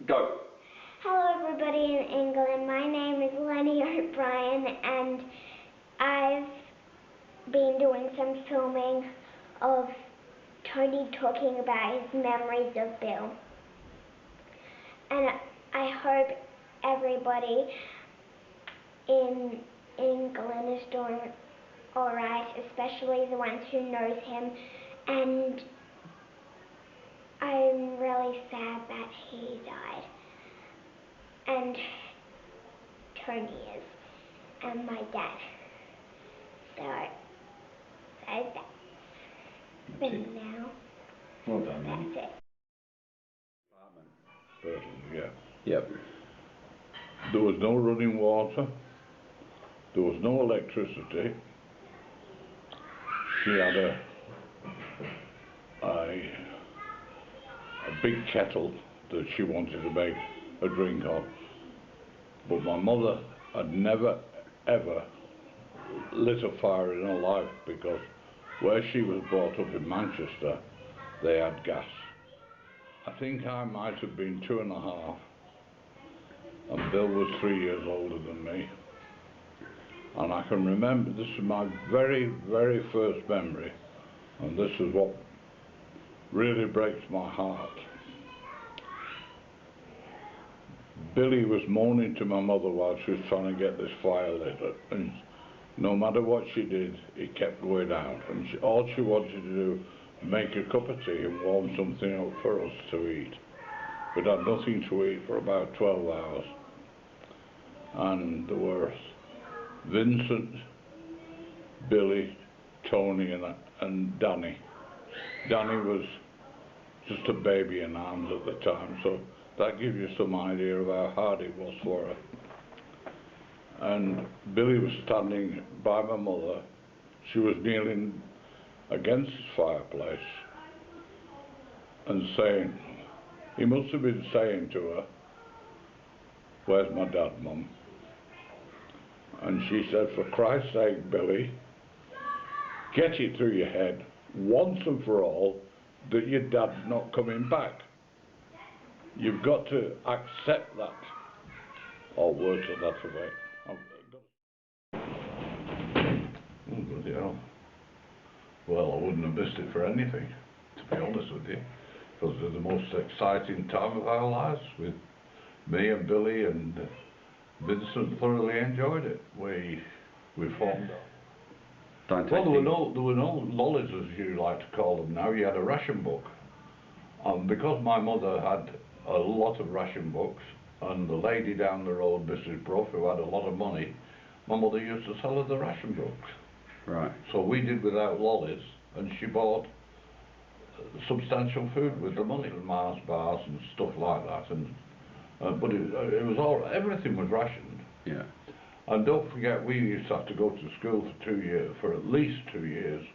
Go. Hello everybody in England, my name is Lenny O'Brien and I've been doing some filming of Tony talking about his memories of Bill. And I hope everybody in England is doing alright, especially the ones who knows him, and I'm really sad that he died. And Tony is, and my dad. So that's been now. Well done, That's it. Burton, yeah. Yep. There was no running water. There was no electricity. She had a big kettle that she wanted to make a drink of. But my mother had never, ever lit a fire in her life because where she was brought up in Manchester, they had gas. I think I might have been 2.5, and Bill was 3 years older than me. And I can remember, this is my very, very first memory, and this is what really breaks my heart. Billy was moaning to my mother while she was trying to get this fire lit, and no matter what she did, it kept going out. And all she wanted to do, make a cup of tea and warm something up for us to eat. We'd had nothing to eat for about 12 hours. And there were Vincent, Billy, Tony and Danny. Danny was just a baby in arms at the time, so that gives you some idea of how hard it was for her. And Billy was standing by my mother. She was kneeling against his fireplace and saying, he must have been saying to her, "Where's my dad, Mum?" And she said, "For Christ's sake, Billy, get it through your head, once and for all, that your dad's not coming back. You've got to accept that." Or words to that effect. Oh, bloody hell. Well, I wouldn't have missed it for anything, to be honest with you, because it was the most exciting time of our lives with me and Billy, and Vincent thoroughly enjoyed it. We formed Don't take well, there were no lollies, as you like to call them now. You had a ration book. And because my mother had a lot of ration books, and the lady down the road, Mrs. Bruff, who had a lot of money, my mother used to sell her the ration books. Right. So we did without lollies, and she bought substantial food with the money, Mars bars and stuff like that. And but it was all, everything was rationed. Yeah. And don't forget, we used to have to go to school for 2 years, for at least 2 years,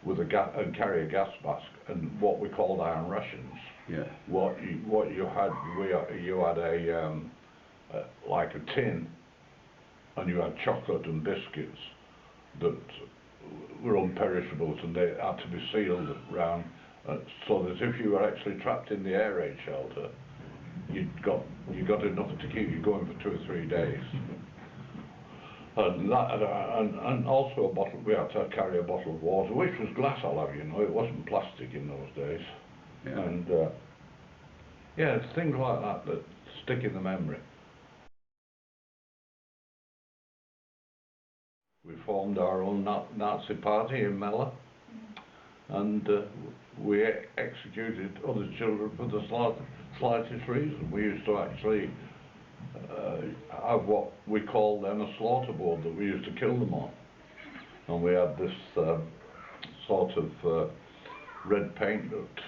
with and carry a gas mask and what we called iron rations. Yeah. What you had, you had a like a tin, and you had chocolate and biscuits that were unperishables, and they had to be sealed round, so that if you were actually trapped in the air raid shelter, you got enough to keep you going for 2 or 3 days. And that, and also a bottle. We had to carry a bottle of water, which was glass, I'll have you know. It wasn't plastic in those days. Yeah. And yeah, it's things like that that stick in the memory. We formed our own Nazi party in Mella, and we executed other children for the slightest reason. We used to actually have what we call then a slaughter board that we used to kill them on. And we had this sort of red paint that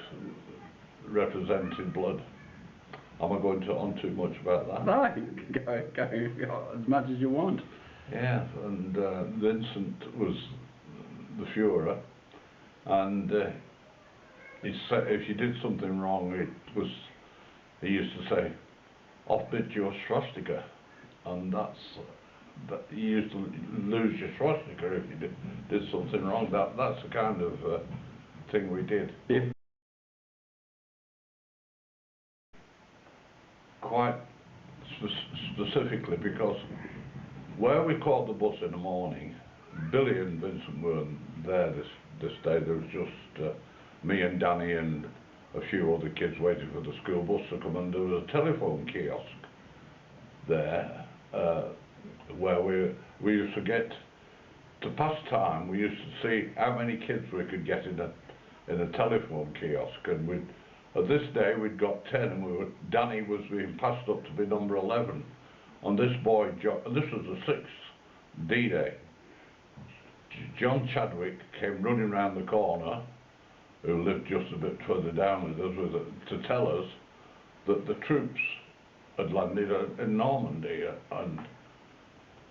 represented blood. Am I going on too much about that? No, go as much as you want. Yeah, and Vincent was the Führer, and he said if you did something wrong, he used to say, "Off mit your swastika," and that you used to lose your swastika if you did something wrong. That's the kind of thing we did. Yeah. quite specifically, because where we caught the bus in the morning, Billy and Vincent weren't there this day. There was just me and Danny and a few other kids waiting for the school bus to come, and there was a telephone kiosk there where we used to get, to pass time, we used to see how many kids we could get in a telephone kiosk, and at this day we'd got 10, and Danny was being passed up to be number 11. And this boy, this was the 6th D-Day, John Chadwick came running round the corner, who lived just a bit further down with us, to tell us that the troops had landed in Normandy, and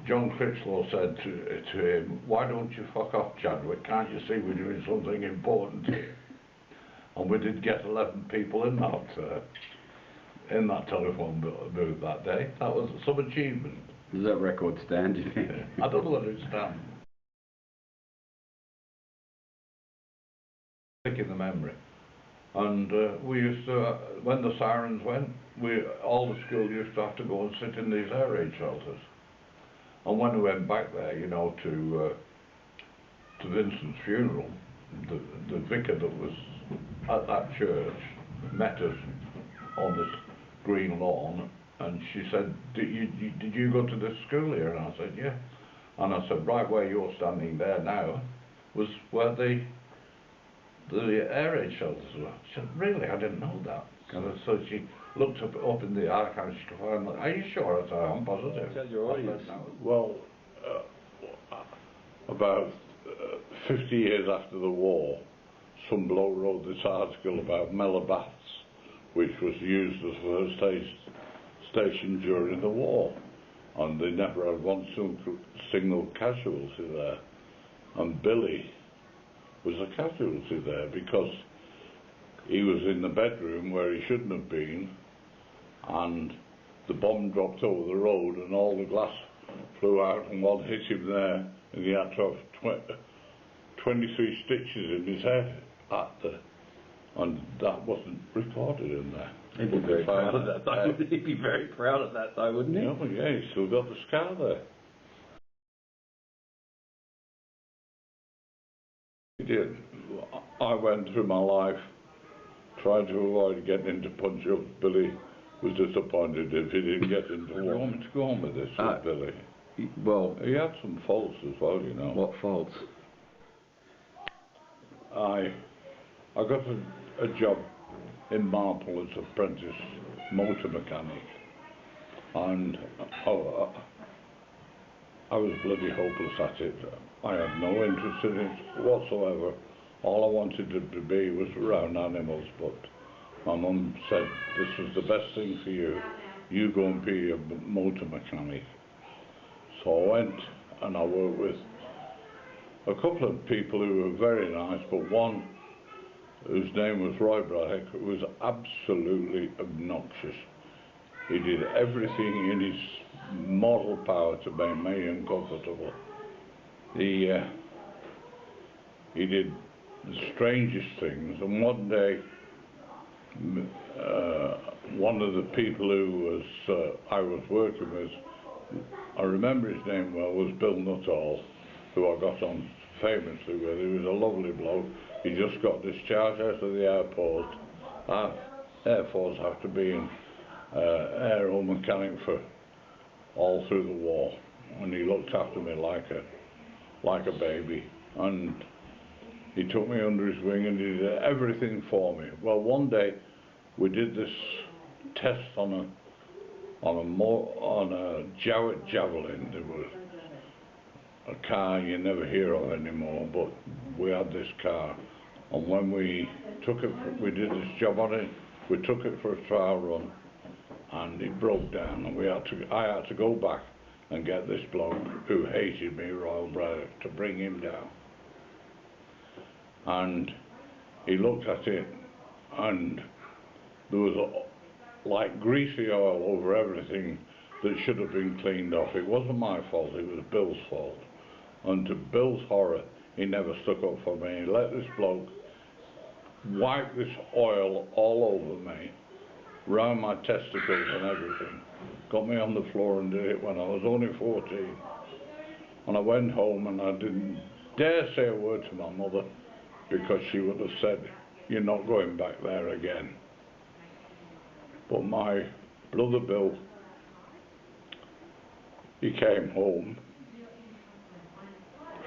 John Critchlow said to him, "Why don't you fuck off, Chadwick? Can't you see we're doing something important here?" And we did get 11 people in that telephone booth that day. That was some achievement. Does that record stand, do you think? I don't know whether it stands. In the memory. And we used to, when the sirens went, all the school used to have to go and sit in these air raid shelters. And when we went back there, you know, to Vincent's funeral, the vicar that was at that church met us on this green lawn, and she said, did you go to this school here? And I said, yeah. And I said, right where you're standing there now was where the air raid shelters were. She said, really? I didn't know that. And so she looked up in the archive and she could find, are you sure? I said, I'm positive. Tell your audience. Well, about 50 years after the war, some bloke wrote this article about Mellor Baths, which was used as a first station during the war. And they never had one single casualty there. And Billy was a casualty there because he was in the bedroom where he shouldn't have been, and the bomb dropped over the road and all the glass flew out and one hit him there, and he had to have 23 stitches in his head and that wasn't recorded in there. He'd be very proud of that though. He'd be very proud of that though, wouldn't he? Oh yeah, he's still got the scar there. He did. I went through my life trying to avoid getting into punch-ups. Billy was disappointed if he didn't get into one. You want me to go on with this with Billy? Well, he had some faults as well, you know. What faults? I got a job in Marple as apprentice motor mechanic, and I was bloody hopeless at it. I had no interest in it whatsoever. All I wanted to be was around animals, but my mum said, this was the best thing for you. You go and be a motor mechanic. So I went and I worked with a couple of people who were very nice, but one whose name was Roy Braddock, who was absolutely obnoxious. He did everything in his mortal power to make me uncomfortable. He did the strangest things, and one day one of the people who I was working with, I remember his name well, was Bill Nuttall, who I got on famously with. He was a lovely bloke. He just got discharged out of the airport. Air Force have to be in aero mechanic for all through the war, and he looked after me like a baby, and he took me under his wing and he did everything for me. Well, one day we did this test on a Jowett Javelin. There was a car you never hear of anymore, but we had this car, and when we did this job on it, we took it for a trial run, and it broke down, and I had to go back and get this bloke who hated me, Royal Braddock, to bring him down. And he looked at it, and there was like greasy oil over everything that should have been cleaned off. It wasn't my fault, it was Bill's fault. And to Bill's horror, he never stuck up for me. He let this bloke wipe this oil all over me, round my testicles and everything. Got me on the floor and did it when I was only 14. And I went home and I didn't dare say a word to my mother because she would have said, "You're not going back there again." But my brother Bill, he came home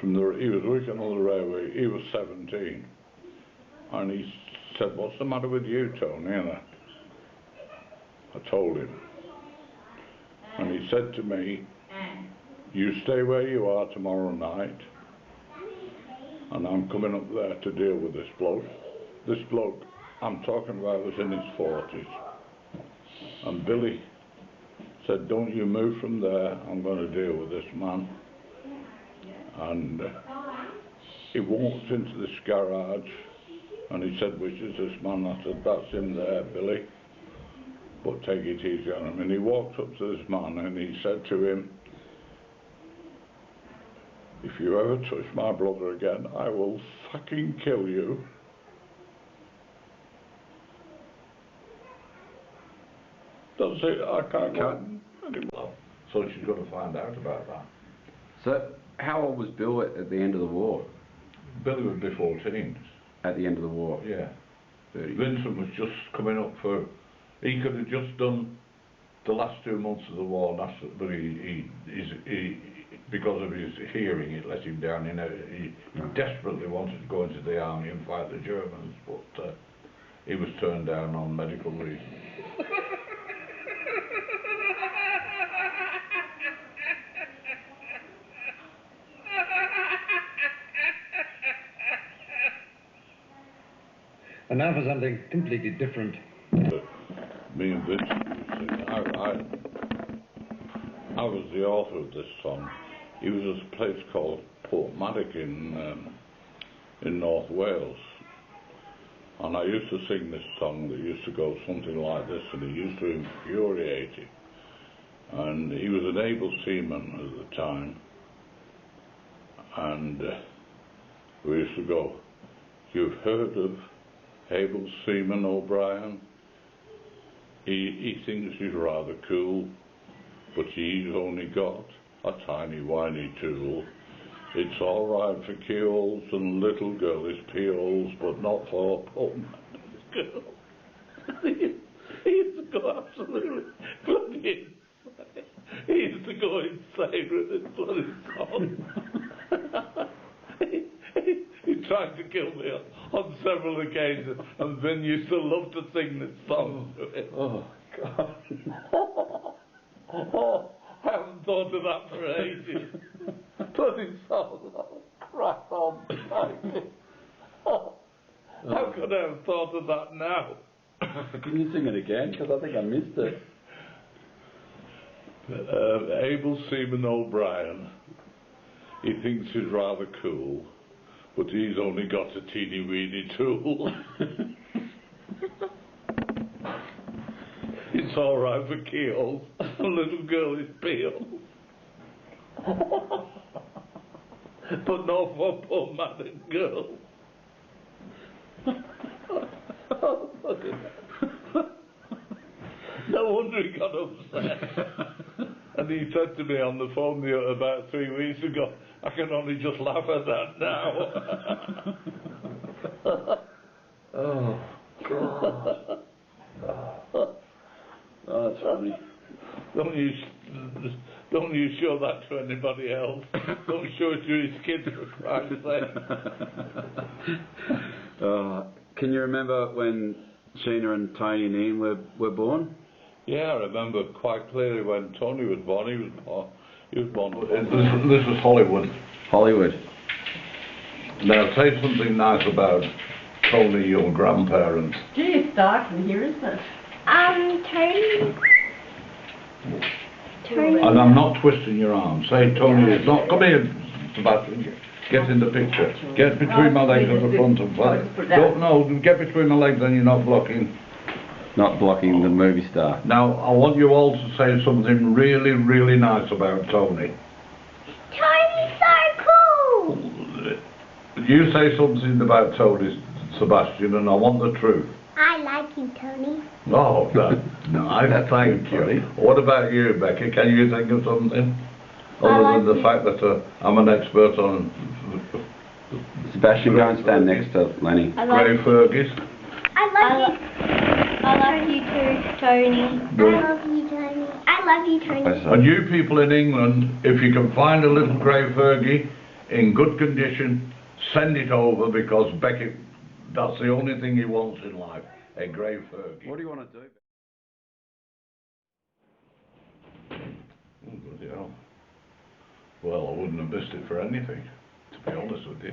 from he was working on the railway, he was 17. And he said, "What's the matter with you, Tony?" And I told him. And he said to me, "You stay where you are tomorrow night, and I'm coming up there to deal with this bloke." This bloke I'm talking about was in his 40s. And Billy said, "Don't you move from there, I'm going to deal with this man." And he walked into this garage and he said, "Which is this man?" I said, "That's him there, Billy, but take it easy on him." And he walked up to this man and he said to him, "If you ever touch my brother again, I will fucking kill you." That's it, I can't go on anymore. So she's got to find out about that. So, how old was Bill at the end of the war? Billy would be 14. At the end of the war? Yeah. 30. Vincent was just coming up for, he could have just done the last 2 months of the war, and that's, but he because of his hearing, it let him down. He desperately wanted to go into the army and fight the Germans, but he was turned down on medical reasons. And now for something completely different. Me and Vincent, I was the author of this song. He was at a place called Portmadoc in North Wales. And I used to sing this song that used to go something like this, and it used to infuriate him. And he was an able seaman at the time. And we used to go, "You've heard of Able Seaman O'Brien? He thinks he's rather cool, but he's only got a tiny whiny tool. It's all right for keels and little girlish peels, but not for poor girls." He used to go absolutely bloody. He used to go insane with this bloody song. He tried to kill me on several occasions, and Vin used to love to sing this song to him. Oh, God. Oh, I haven't thought of that for ages. Bloody song, crack on. Oh, how could I have thought of that now? Can you sing it again? Because I think I missed it. Able Seaman O'Brien, he thinks he's rather cool, but he's only got a teeny weeny tool. It's all right for keels, a little girl is peels. But not for poor man and girl. No wonder he got upset. And he said to me on the phone about 3 weeks ago, "I can only just laugh at that now." Oh, God. Oh, that's funny. Don't you show that to anybody else. Don't show it to his kids, for Christ's sake. Can you remember when Sheena and Tony and Ian were born? Yeah, I remember quite clearly when Tony was born. He was born. This was Hollywood. Hollywood. Now, say something nice about Tony, your grandparents. Gee, it's dark in here, isn't it? Tony. And I'm not twisting your arm. Say Tony is not. Come here, Sebastian. Get in the picture. Get between my legs at the front and back. Don't know. Get between my legs, then you're not blocking. Not blocking the movie star. Now, I want you all to say something really, really nice about Tony. Tony's so cool. You say something about Tony, Sebastian, and I want the truth. I like you, Tony. Oh, nice, thank you. What about you, Becky? Can you think of something? Other than the fact that I'm an expert on Sebastian, go and stand next to Lenny. grey Fergies. I love you too, Tony. I love you, Tony. I love you, Tony. And you people in England, if you can find a little grey Fergie in good condition, send it over, because Becky, that's the only thing he wants in life, a grey Fergie. What do you want to do? Oh, bloody hell. Well, I wouldn't have missed it for anything, to be honest with you.